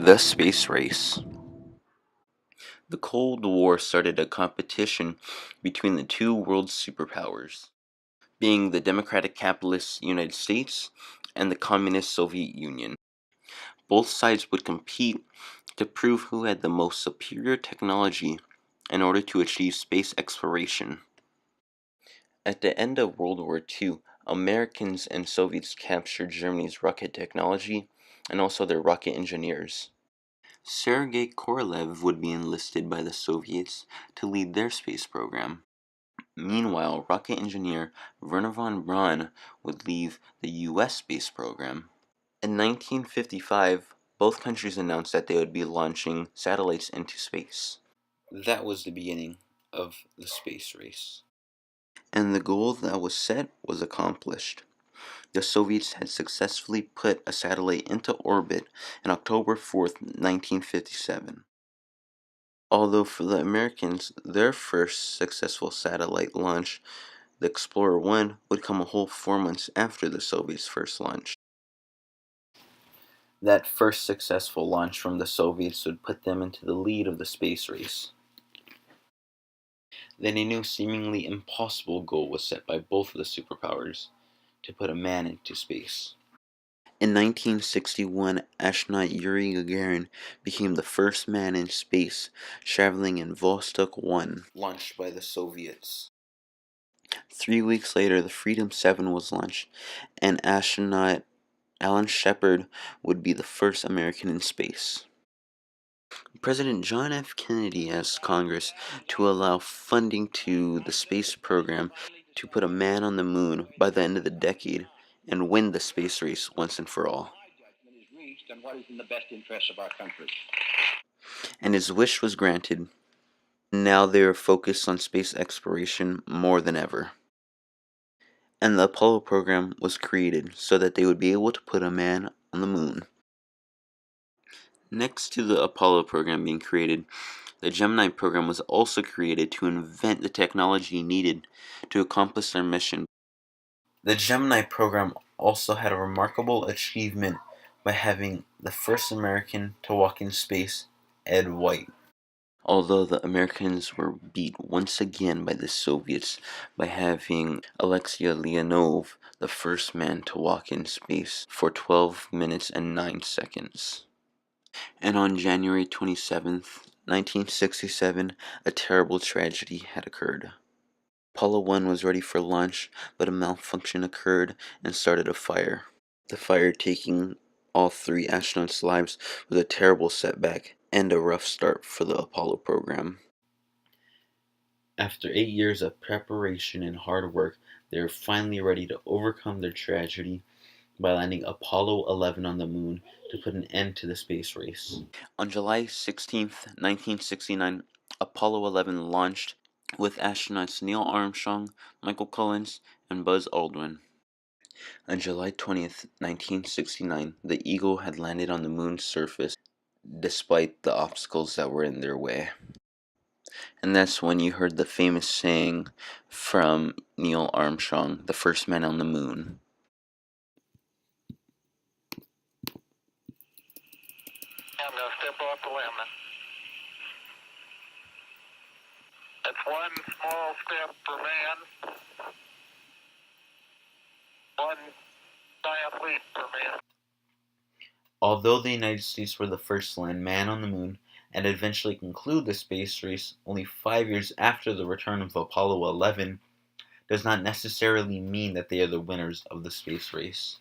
The space race. The Cold War started a competition between the two world superpowers, being the democratic capitalist United States and the communist Soviet Union. Both sides would compete to prove who had the most superior technology in order to achieve space exploration. At the end of World War II, Americans and Soviets captured Germany's rocket technology and also their rocket engineers. Sergei Korolev would be enlisted by the Soviets to lead their space program. Meanwhile, rocket engineer Wernher von Braun would lead the US space program. In 1955, both countries announced that they would be launching satellites into space. That was the beginning of the space race. And the goal that was set was accomplished. The Soviets had successfully put a satellite into orbit on October 4th, 1957. Although for the Americans, their first successful satellite launch, the Explorer 1, would come a whole 4 months after the Soviets' first launch. That first successful launch from the Soviets would put them into the lead of the space race. Then a new seemingly impossible goal was set by both of the superpowers, to put a man into space. In 1961, astronaut Yuri Gagarin became the first man in space, traveling in Vostok 1, launched by the Soviets. 3 weeks later, the Freedom 7 was launched, and astronaut Alan Shepard would be the first American in space. President John F. Kennedy asked Congress to allow funding to the space program to put a man on the moon by the end of the decade and win the space race once and for all. And his wish was granted. Now they are focused on space exploration more than ever. And the Apollo program was created so that they would be able to put a man on the moon. Next to the Apollo program being created, the Gemini program was also created to invent the technology needed to accomplish their mission. The Gemini program also had a remarkable achievement by having the first American to walk in space, Ed White. Although the Americans were beat once again by the Soviets by having Alexei Leonov, the first man to walk in space, for 12 minutes and 9 seconds. And on January 27th, 1967, a terrible tragedy had occurred. Apollo 1 was ready for launch, but a malfunction occurred and started a fire. The fire taking all 3 astronauts' lives was a terrible setback and a rough start for the Apollo program. After 8 years of preparation and hard work, they were finally ready to overcome their tragedy by landing Apollo 11 on the moon to put an end to the space race. On July 16th, 1969, Apollo 11 launched with astronauts Neil Armstrong, Michael Collins, and Buzz Aldrin. On July 20th, 1969, the Eagle had landed on the moon's surface despite the obstacles that were in their way. And that's when you heard the famous saying from Neil Armstrong, the first man on the moon. I'm going to step off the limb. That's one small step for man, one giant leap for man. Although the United States were the first to land man on the moon and eventually conclude the space race only 5 years after the return of Apollo 11, does not necessarily mean that they are the winners of the space race.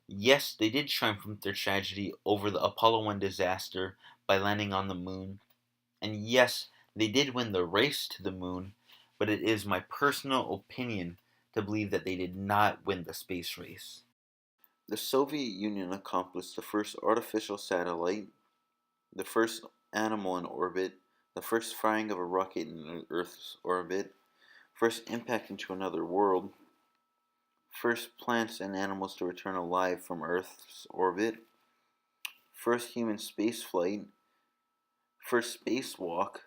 Yes, they did triumph from their tragedy over the Apollo 1 disaster by landing on the moon, and yes, they did win the race to the moon, but it is my personal opinion to believe that they did not win the space race. The Soviet Union accomplished the first artificial satellite, the first animal in orbit, the first firing of a rocket in Earth's orbit, first impact into another world, first plants and animals to return alive from Earth's orbit, first human spaceflight, first spacewalk,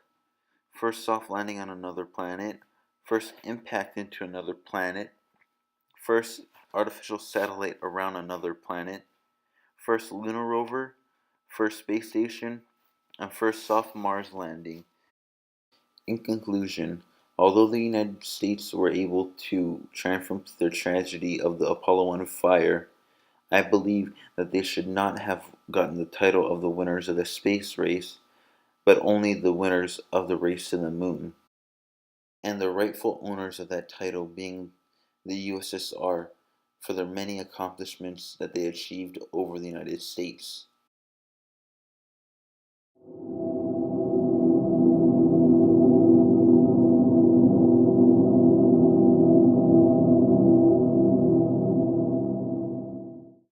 first soft landing on another planet, first impact into another planet, first artificial satellite around another planet, first lunar rover, first space station, and first soft Mars landing. In conclusion, although the United States were able to triumph from their tragedy of the Apollo 1 fire, I believe that they should not have gotten the title of the winners of the space race, but only the winners of the race to the moon, and the rightful owners of that title being the USSR for their many accomplishments that they achieved over the United States.